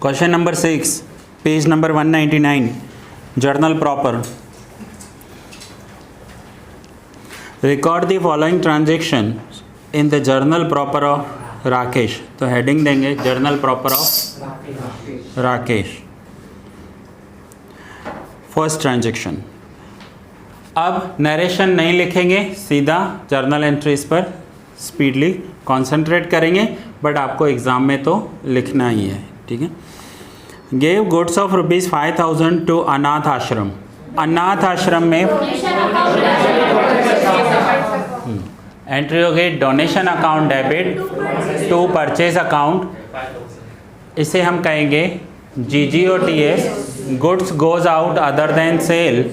Question number 6, page number 199, journal proper. Record the following transaction in the journal proper off Rakesh. तो heading देंगे journal proper off Rakesh. First transaction. अब narration नहीं लिखेंगे, सीधा journal entries पर speedly concentrate करेंगे, but आपको एग्ज़ाम में तो लिखना ही है, ठीक है। गेव गुड्स ऑफ ₹5,000 टू अनाथ आश्रम। अनाथ आश्रम में एंट्री हो गई donation account debit to purchase account. इसे हम कहेंगे GGOTS, goods goes out other than sale.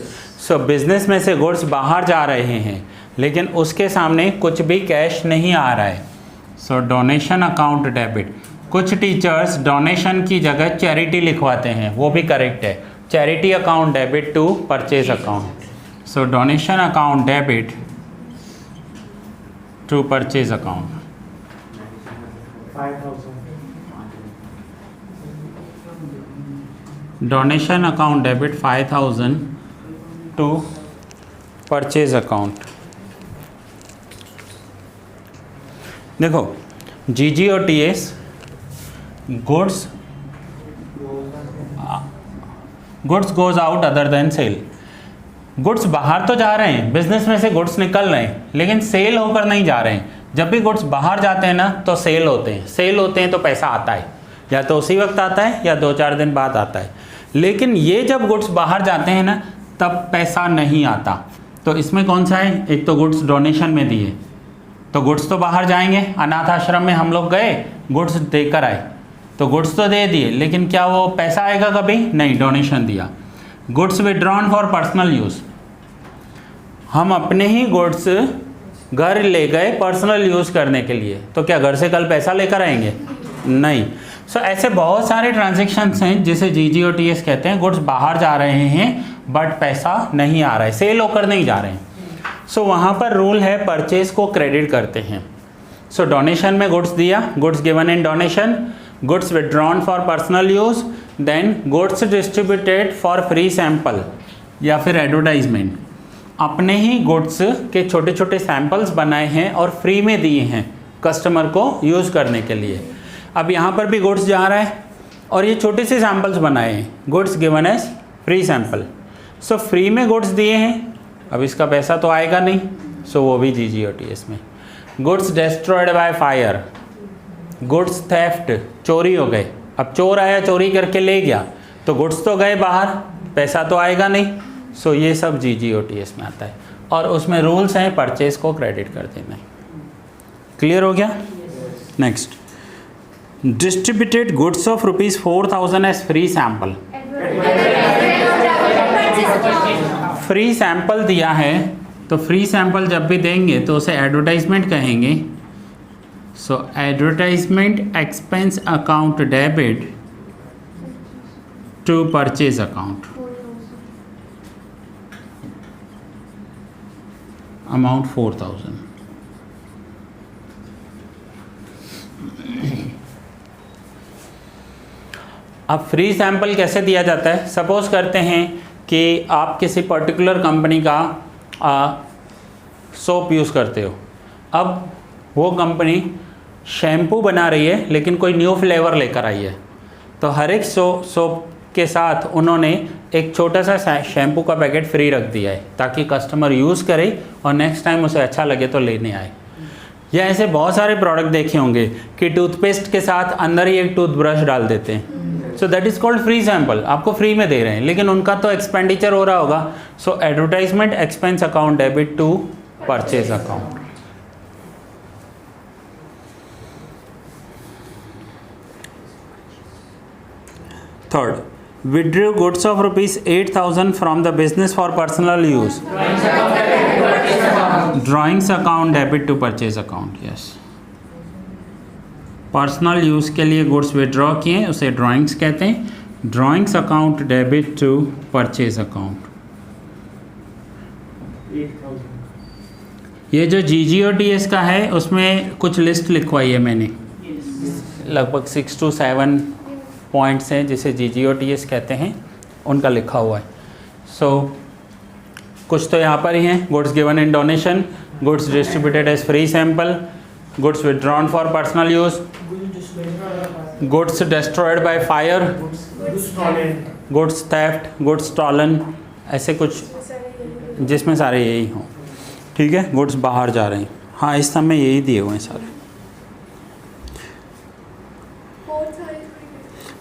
So business में से गुड्स बाहर जा रहे हैं लेकिन उसके सामने कुछ भी कैश नहीं आ रहा है। So donation account debit. कुछ टीचर्स डोनेशन की जगह चैरिटी लिखवाते हैं, वो भी करेक्ट है। Charity account debit to purchase account. So donation account debit to purchase account. Donation account debit 5,000 to purchase account. देखो GGOTS, goods goes out other than sale. Goods बाहर तो जा रहे हैं, बिजनेस में से गुड्स निकल रहे हैं, लेकिन सेल होकर नहीं जा रहे हैं। जब भी गुड्स बाहर जाते हैं ना तो सेल होते हैं, सेल होते हैं तो पैसा आता है, या तो उसी वक्त आता है या 2-4 दिन बाद आता है। लेकिन ये जब गुड्स बाहर जाते हैं ना तब पैसा नहीं आता। तो इसमें कौन सा है? एक तो गुड्स डोनेशन में दिए, तो गुड्स तो बाहर जाएंगे। अनाथ आश्रम में हम लोग गए, गुड्स देकर आए, तो गुड्स तो दे दिए, लेकिन क्या वो पैसा आएगा कभी? नहीं, डोनेशन दिया। Goods withdrawn for personal use, हम अपने ही गुड्स घर ले गए पर्सनल यूज़ करने के लिए, तो क्या घर से कल पैसा लेकर आएंगे? नहीं। सो ऐसे बहुत सारे ट्रांजेक्शन्स हैं जिसे GGOTS कहते हैं। गुड्स बाहर जा रहे हैं बट पैसा नहीं आ रहा है, सेल होकर नहीं जा रहे हैं। सो वहाँ पर रूल है परचेज को क्रेडिट करते हैं। सो डोनेशन में गुड्स दिया, goods given in donation, goods withdrawn for personal use, then goods distributed for free sample या फिर एडवर्टाइजमेंट। अपने ही गुड्स के छोटे छोटे सैंपल्स बनाए हैं और फ्री में दिए हैं कस्टमर को यूज़ करने के लिए। अब यहाँ पर भी गुड्स जा रहा है और ये छोटे से सैंपल्स बनाए हैं, goods given as free sample. So free में गुड्स दिए हैं, अब इसका पैसा तो आएगा नहीं, सो वो भी GGOTS में। Goods destroyed by fire, goods theft, चोरी हो गए। अब चोर आया, चोरी करके ले गया, तो गुड्स तो गए बाहर, पैसा तो आएगा नहीं। सो ये सब GGOTS में आता है और उसमें रूल्स हैं परचेज को क्रेडिट कर देना। क्लियर हो गया? Next, distributed goods of ₹4,000 as free sample. Free sample दिया है तो फ्री सैंपल जब भी देंगे तो उसे एडवर्टाइजमेंट कहेंगे। So advertisement expense account debit to purchase account. Amount 4,000। अब फ्री सैंपल कैसे दिया जाता है? सपोज करते हैं कि आप किसी पर्टिकुलर कंपनी का सोप यूज़ करते हो। अब वो कंपनी शैम्पू बना रही है लेकिन कोई न्यू फ्लेवर लेकर आई है, तो हर एक सोप के साथ उन्होंने एक छोटा सा शैम्पू का पैकेट फ्री रख दिया है ताकि कस्टमर यूज़ करे और नेक्स्ट टाइम उसे अच्छा लगे तो लेने आए। या ऐसे बहुत सारे प्रोडक्ट देखे होंगे कि टूथपेस्ट के साथ अंदर ही एक टूथब्रश डाल देते हैं। So that is called free sample. आपको फ्री में दे रहे हैं लेकिन उनका तो एक्सपेंडिचर हो रहा होगा। So advertisement expense account debit to purchase account. Third, withdrew goods of ₹8,000 from the business for personal use. Drawings account debit to purchase account. Yes. Personal use के लिए गुड्स विड्रॉ किए, उसे ड्राइंग्स कहते हैं। Drawings account debit to purchase account. ये जो GGOTS का है उसमें कुछ लिस्ट लिखवाई है मैंने, लगभग 6 to 7 पॉइंट्स हैं जिसे GGOTS कहते हैं, उनका लिखा हुआ है। सो कुछ तो यहाँ पर ही हैं, goods given in donation, goods distributed as free sample, goods withdrawn for personal use, goods destroyed by fire, goods theft, goods stolen, ऐसे कुछ जिसमें सारे यही हों। ठीक है, गुड्स बाहर जा रहे हैं, हाँ इस सब में यही दिए हुए हैं सारे।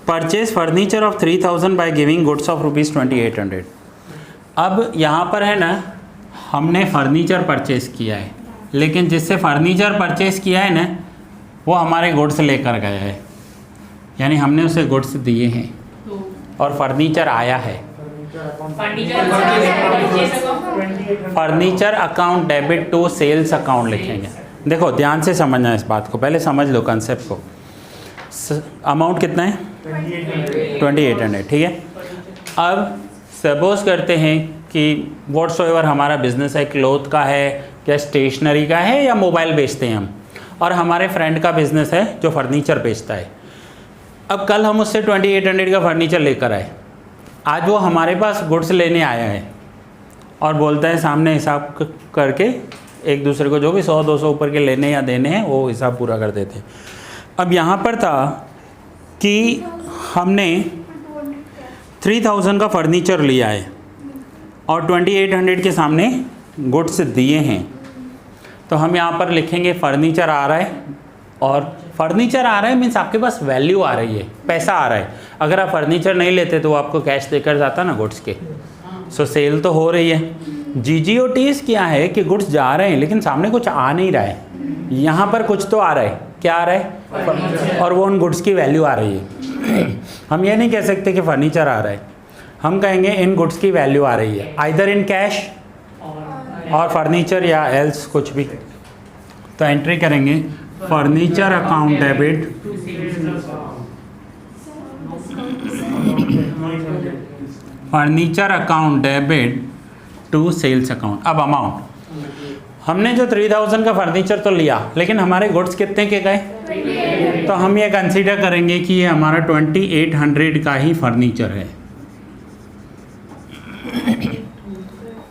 Purchase furniture of 3000 by giving goods of ₹2800। अब यहाँ पर है ना, हमने फर्नीचर परचेज किया है, लेकिन जिससे फर्नीचर परचेज किया है ना वो हमारे गुड्स लेकर गया है, यानी हमने उसे गुड्स दिए हैं और फर्नीचर आया है। Furniture account debit to sales account लिखेंगे। देखो ध्यान से समझना है इस बात को, पहले समझ लो कंसेप्ट को। अमाउंट कितना है? 2800। ठीक है, अब सपोज करते हैं कि व्हाट्सएवर हमारा बिजनेस है, क्लोथ का है या स्टेशनरी का है या मोबाइल बेचते हैं हम, और हमारे फ्रेंड का बिजनेस है जो फर्नीचर बेचता है। अब कल हम उससे 2800 का फर्नीचर लेकर आए, आज वो हमारे पास गुड्स लेने आया है और बोलता है सामने हिसाब करके एक दूसरे को जो भी 100-200 ऊपर के लेने या देने हैं वो हिसाब पूरा कर देते हैं। अब यहाँ पर था कि हमने 3000 का फर्नीचर लिया है और 2800 के सामने गुड्स दिए हैं, तो हम यहाँ पर लिखेंगे फर्नीचर आ रहा है, और फर्नीचर आ रहा है मीन्स आपके पास वैल्यू आ रही है, पैसा आ रहा है। अगर आप फर्नीचर नहीं लेते तो वो आपको कैश देकर जाता ना गुड्स के। सो सेल तो हो रही है। GGOTS क्या है कि गुड्स जा रहे हैं लेकिन सामने कुछ आ नहीं रहा है, यहाँ पर कुछ तो आ रहा है। क्या आ रहा है? और वो उन गुड्स की वैल्यू आ रही है। हम ये नहीं कह सकते कि फर्नीचर आ रहा है, हम कहेंगे इन गुड्स की वैल्यू आ रही है, आइदर इन कैश और फर्नीचर या एल्स कुछ भी। तो एंट्री करेंगे furniture account debit furniture account debit to sales account. अब अमाउंट, हमने जो 3000 का फर्नीचर तो लिया लेकिन हमारे गुड्स कितने के गए, तो हम ये कंसीडर करेंगे कि ये हमारा 2800 का ही फर्नीचर है।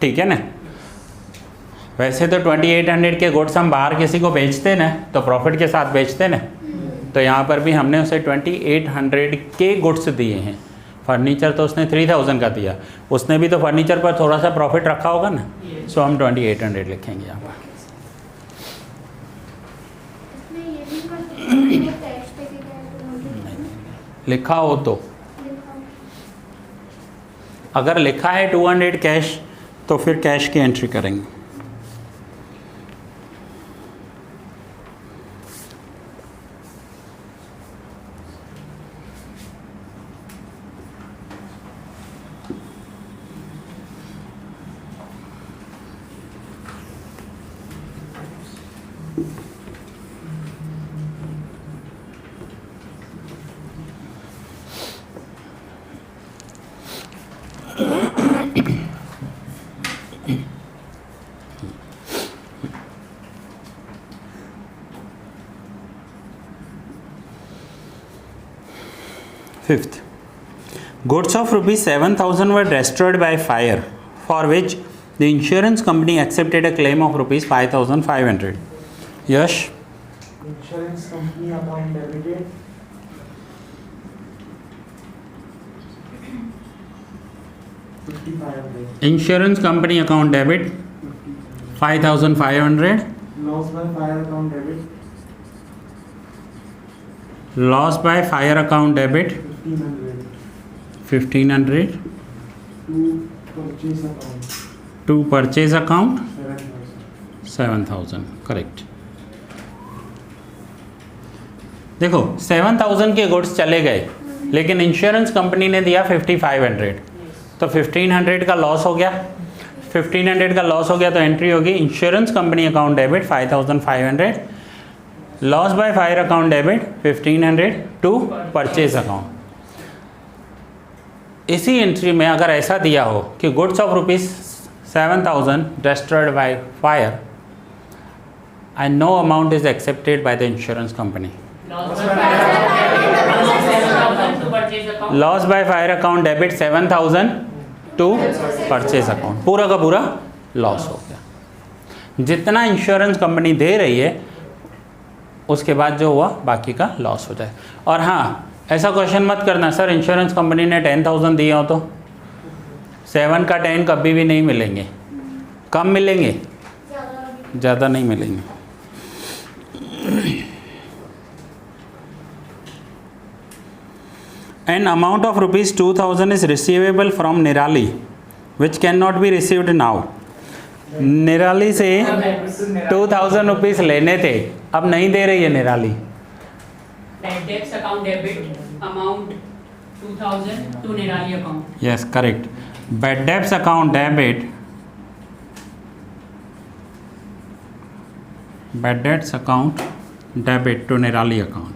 ठीक है ना, वैसे तो 2800 के गुड्स हम बाहर किसी को बेचते ना तो प्रॉफिट के साथ बेचते ना, तो यहाँ पर भी हमने उसे 2800 के गुड्स दिए हैं। फर्नीचर तो उसने 3000 का दिया, उसने भी तो फर्नीचर पर थोड़ा सा प्रॉफिट रखा होगा ना, सो हम 2800 लिखेंगे यहाँ पर। लिखा हो तो, अगर लिखा है 200 कैश तो फिर कैश की एंट्री करेंगे। Fifth, goods of ₹7,000 were destroyed by fire, for which the insurance company accepted a claim of ₹5,500. Yash? Insurance company account debited 5,500. Insurance company account debit 5,500. Loss by fire account debit Loss by fire account debit 1,500. 1,500. To purchase account To purchase account 7,000. 7,000. Correct. देखो 7,000 के goods चले गए लेकिन insurance company ने दिया 5,500, तो 1,500 का loss हो गया। 1,500 का लॉस हो गया तो एंट्री होगी insurance company account debit 5,500, loss by fire account debit 1,500 to purchase account. इसी एंट्री में अगर ऐसा दिया हो कि goods of ₹7,000 destroyed by fire and no amount is accepted by the insurance company, purchase account, loss by fire account debit 7,000 to purchase account, पूरा का पूरा लॉस हो गया। जितना इंश्योरेंस कंपनी दे रही है उसके बाद जो हुआ बाकी का लॉस हो जाए। और हाँ, ऐसा क्वेश्चन मत करना सर इंश्योरेंस कंपनी ने 10,000 दिए हो तो 7 का 10 कभी भी नहीं मिलेंगे, कम मिलेंगे, ज़्यादा नहीं मिलेंगे। An amount of rupees 2,000 is receivable from Nirali, which cannot be received now. निराली से 2,000 रुपीज़ लेने थे, अब नहीं दे रही है Nirali. Bad debts account debit amount 2000 to Nirali account. Yes correct. Bad debts account debit, bad debts account debit to Nirali account.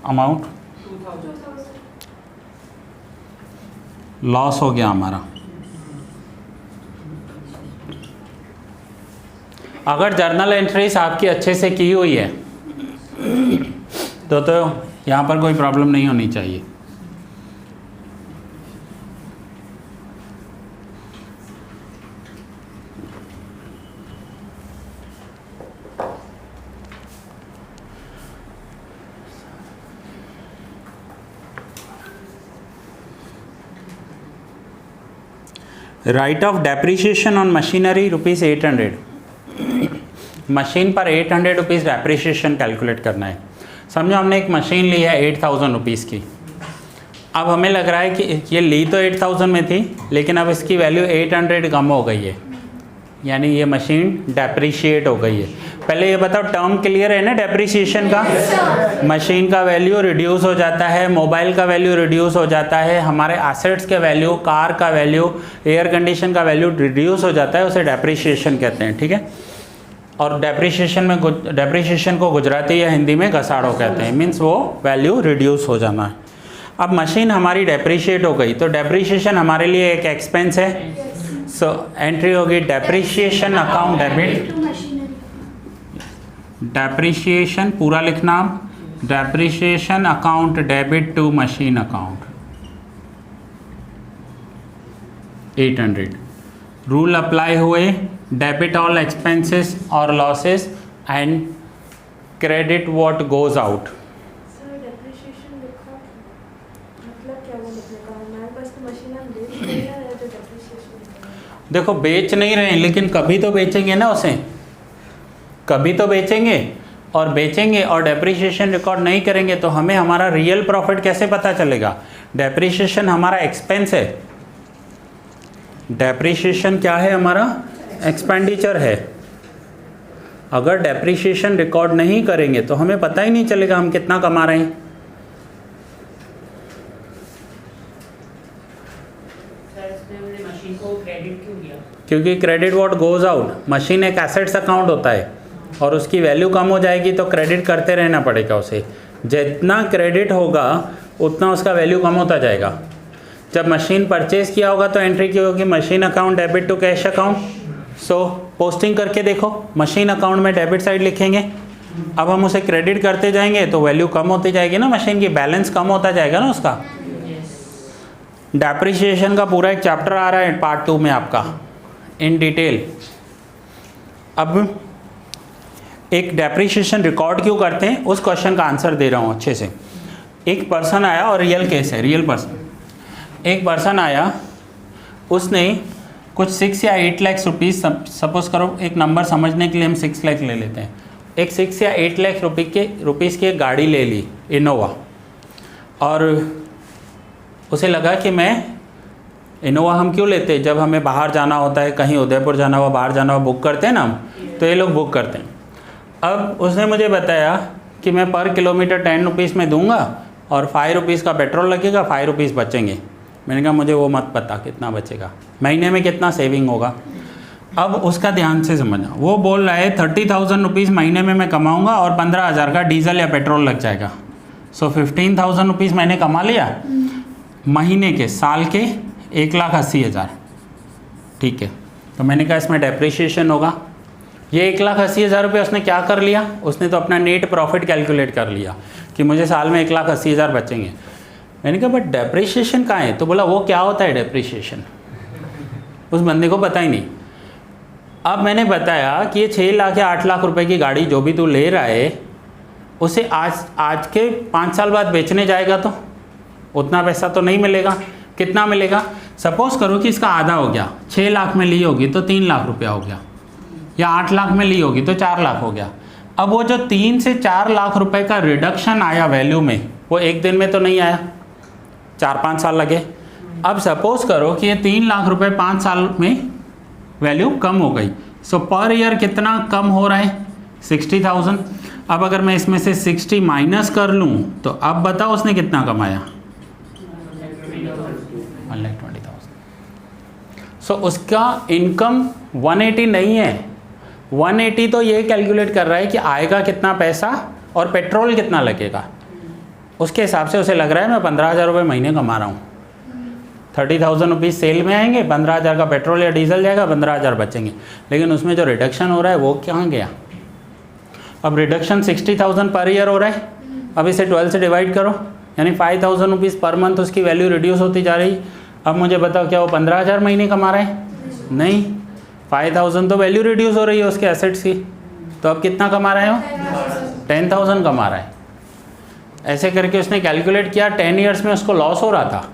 Amount 2000 loss हो गया हमारा। अगर जर्नल एंट्रीज आपकी अच्छे से की हुई है तो यहाँ पर कोई प्रॉब्लम नहीं होनी चाहिए। Right of depreciation on machinery rupees 800। Machine पर 800 रुपीज़ डेप्रिसिएशन कैलकुलेट करना है। समझो हमने एक मशीन ली है 8,000 रुपीज़ की। अब हमें लग रहा है कि ये ली तो 8,000 में थी, लेकिन अब इसकी वैल्यू 800 कम हो गई है, यानी ये मशीन डेप्रिशिएट हो गई है। पहले ये बताओ टर्म क्लियर है ना डेप्रिसिएशन का? मशीन का वैल्यू रिड्यूस हो जाता है, मोबाइल का वैल्यू रिड्यूस हो जाता है, हमारे एसेट्स के वैल्यू, कार का वैल्यू, एयर कंडीशन का वैल्यू रिड्यूस हो जाता है, उसे डेप्रिसिएशन कहते हैं। ठीक है। और डेप्रिसिएशन को गुजराती या हिंदी में घसाड़ो कहते हैं, मीन्स वो वैल्यू रिड्यूस हो जाना है। अब मशीन हमारी डेप्रिशिएट हो गई तो डेप्रिसिएशन हमारे लिए एक एक्सपेंस है। सो एंट्री होगी डेप्रिसिएशन अकाउंट डेबिट, डेप्रिसिएशन पूरा लिखना, depreciation account debit to machine account 800। Rule apply हुए, डेबिट ऑल एक्सपेंसेस और losses and credit what goes out. Sir depreciation लिखा मतलब क्या वो लिखने का? हमारे पास तो मशीन हम बेच रहे हैं या जो डेप्रिसिएशन लिखा है? देखो बेच नहीं रहे हैं, लेकिन कभी तो बेचेंगे ना उसे, कभी तो बेचेंगे, और बेचेंगे और डेप्रिसिएशन रिकॉर्ड नहीं करेंगे तो हमें हमारा रियल प्रॉफिट कैसे पता चलेगा? डेप्रिसिएशन हमारा एक्सपेंस है, डेप्रिसिएशन क्या है? हमारा एक्सपेंडिचर है। अगर डेप्रिसिएशन रिकॉर्ड नहीं करेंगे तो हमें पता ही नहीं चलेगा हम कितना कमा रहे हैं। सर इसमें हमने मशीन को क्रेडिट क्यों दिया? क्योंकि credit what goes out, machine एक एसेट्स अकाउंट होता है और उसकी वैल्यू कम हो जाएगी तो क्रेडिट करते रहना पड़ेगा उसे। जितना क्रेडिट होगा उतना उसका वैल्यू कम होता जाएगा। जब मशीन परचेज किया होगा तो एंट्री की होगी machine account debit to cash account. So posting करके देखो, मशीन अकाउंट में डेबिट साइड लिखेंगे, अब हम उसे क्रेडिट करते जाएंगे तो वैल्यू कम होती जाएगी ना, मशीन की बैलेंस कम होता जाएगा ना उसका। डेप्रिसिएशन का पूरा एक चैप्टर आ रहा है पार्ट 2 में आपका इन डिटेल। अब एक डेप्रिसिएशन रिकॉर्ड क्यों करते हैं उस क्वेश्चन का आंसर दे रहा हूँ अच्छे से। एक पर्सन आया और रियल केस है, रियल पर्सन। एक पर्सन आया, उसने कुछ 6 या 8 लाख रुपीज़, सपोज करो एक नंबर समझने के लिए हम 6 लाख ले लेते हैं, एक 6 या 8 लाख रुपीज़ की एक गाड़ी ले ली इनोवा, और उसे लगा कि मैं इनोवा हम क्यों लेते हैं, जब हमें बाहर जाना होता है, कहीं उदयपुर जाना हुआ, बाहर जाना हुआ, बुक करते हैं ना हम, तो ये लोग बुक करते हैं। अब उसने मुझे बताया कि मैं पर किलोमीटर 10 रुपीज़ में दूंगा और 5 रुपीज़ का पेट्रोल लगेगा, 5 रुपीज़ बचेंगे। मैंने कहा मुझे वो मत पता कितना बचेगा, महीने में कितना सेविंग होगा। अब उसका ध्यान से समझना, वो बोल रहा है 30,000 रुपीज़ महीने में मैं कमाऊँगा और 15,000 का डीजल या पेट्रोल लग जाएगा। सो 15,000 रुपीज़ मैंने कमा लिया महीने के, साल के 1,80,000। ठीक है, तो मैंने कहा इसमें डेप्रिसिएशन होगा, ये 1,80,000 रुपये उसने क्या कर लिया, उसने तो अपना नेट प्रॉफिट कैलकुलेट कर लिया कि मुझे साल में 1,80,000 बचेंगे। मैंने कहा बट डेप्रिसिएशन कहाँ है, तो बोला वो क्या होता है डेप्रिसिएशन, उस बंदे को पता ही नहीं। अब मैंने बताया कि ये 6 लाख या 8 लाख रुपए की गाड़ी जो भी तू ले रहा है उसे आज के 5 साल बाद बेचने जाएगा तो उतना पैसा तो नहीं मिलेगा। कितना मिलेगा, सपोज करो कि इसका आधा हो गया, 6 लाख में ली होगी तो 3 लाख रुपया हो गया, या 8 लाख में ली होगी तो 4 लाख हो गया। अब वो जो 3 से 4 लाख रुपए का रिडक्शन आया वैल्यू में, वो एक दिन में तो नहीं आया, 4-5 साल लगे। अब सपोज करो कि ये 3 लाख रुपए 5 साल में वैल्यू कम हो गई, सो पर ईयर कितना कम हो रहा है, 60,000। अब अगर मैं इसमें से 60 माइनस कर लूँ तो अब बताओ उसने कितना कमाया, 1,20,000। सो उसका इनकम 180 नहीं है, 180 तो ये कैलकुलेट कर रहा है कि आएगा कितना पैसा और पेट्रोल कितना लगेगा, उसके हिसाब से उसे लग रहा है मैं 15,000 रुपये महीने कमा रहा हूँ। 30,000 रुपीज़ सेल में आएंगे, 15,000 का पेट्रोल या डीजल जाएगा, 15,000 बचेंगे। लेकिन उसमें जो रिडक्शन हो रहा है वो कहाँ गया। अब रिडक्शन 60,000 पर ईयर हो रहा है, अब इसे 12 से डिवाइड करो, यानी 5,000 रुपीज़ पर मंथ उसकी वैल्यू रिड्यूस होती जा रही। अब मुझे बताओ क्या वो 15,000 महीने कमा रहा है, नहीं, 5,000 तो वैल्यू रिड्यूस हो रही है उसके एसेट्स की, तो अब कितना कमा रहा है वो, 10,000 कमा रहा है। ऐसे करके उसने कैलकुलेट किया, 10 ईयर्स में उसको लॉस हो रहा था।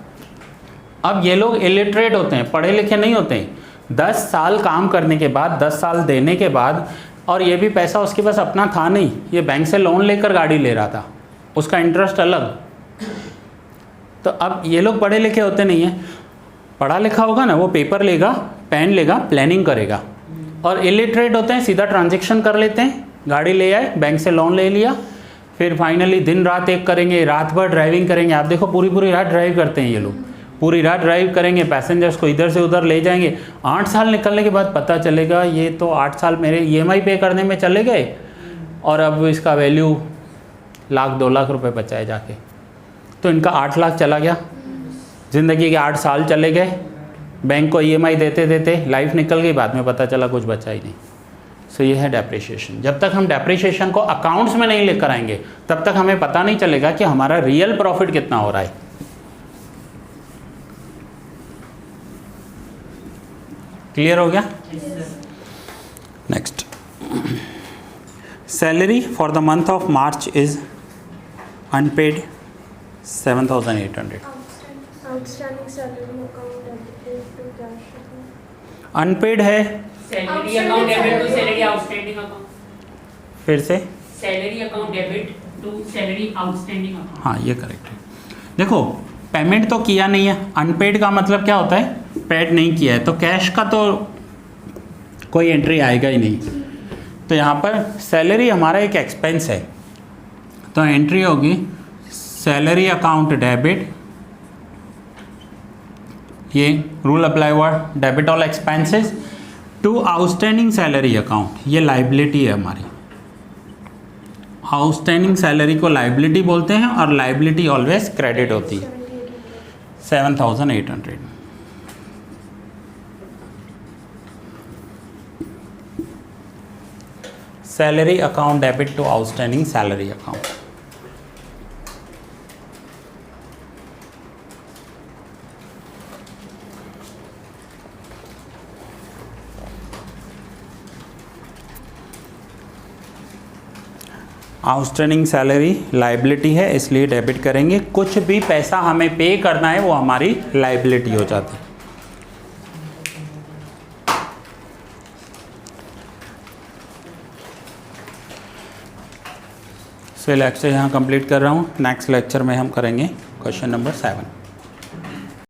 अब ये लोग इलिटरेट होते हैं, पढ़े लिखे नहीं होते हैं। 10 साल काम करने के बाद, 10 साल देने के बाद, और ये भी पैसा उसके पास अपना था नहीं, ये बैंक से लोन लेकर गाड़ी ले रहा था, उसका इंटरेस्ट अलग। तो अब ये लोग पढ़े लिखे होते नहीं हैं, पढ़ा लिखा होगा ना वो पेपर लेगा, पेन लेगा, प्लानिंग करेगा। और इलिटरेट होते हैं, सीधा ट्रांजेक्शन कर लेते हैं, गाड़ी ले आए, बैंक से लोन ले लिया, फिर फाइनली दिन रात एक करेंगे, रात भर ड्राइविंग करेंगे। आप देखो पूरी रात ड्राइव करते हैं ये लोग, पूरी रात ड्राइव करेंगे, पैसेंजर्स को इधर से उधर ले जाएंगे। 8 साल निकलने के बाद पता चलेगा ये तो 8 साल मेरे EMI पे करने में चले गए और अब इसका वैल्यू 1,00,000-2 लाख रुपए बचा है जाके। तो इनका 8 लाख चला गया, ज़िंदगी के 8 साल चले गए, बैंक को EMI देते देते लाइफ निकल गई, बाद में पता चला कुछ बचा ही नहीं। सो ये है डेप्रिसिएशन। जब तक हम डेप्रिसिएशन को अकाउंट्स में नहीं लेकर आएंगे तब तक हमें पता नहीं चलेगा कि हमारा रियल प्रॉफिट कितना हो रहा है। क्लियर हो गया? Next, salary for the month of March is unpaid 7,800। Outstanding salary account debited to cash account. Unpaid है, salary account debit to salary outstanding account. फिर से salary account debit to salary outstanding account. हाँ ये correct है। देखो payment तो किया नहीं है, अनपेड का मतलब क्या होता है, पेड नहीं किया है, तो कैश का तो कोई एंट्री आएगा ही नहीं। तो यहाँ पर सैलरी हमारा एक एक्सपेंस है, तो एंट्री होगी सैलरी अकाउंट डेबिट, ये रूल अप्लाई हुआ, debit all expenses to outstanding salary account, ये लाइबिलिटी है हमारी। आउटस्टैंडिंग सैलरी को लाइबिलिटी बोलते हैं और लाइबिलिटी ऑलवेज क्रेडिट होती है। 7,800। Salary account debit to outstanding salary account. Outstanding salary liability है इसलिए डेबिट करेंगे, कुछ भी पैसा हमें पे करना है वो हमारी लाइबिलिटी हो जाती है। सो लेक्चर यहाँ कंप्लीट कर रहा हूँ, नेक्स्ट लेक्चर में हम करेंगे क्वेश्चन नंबर 7।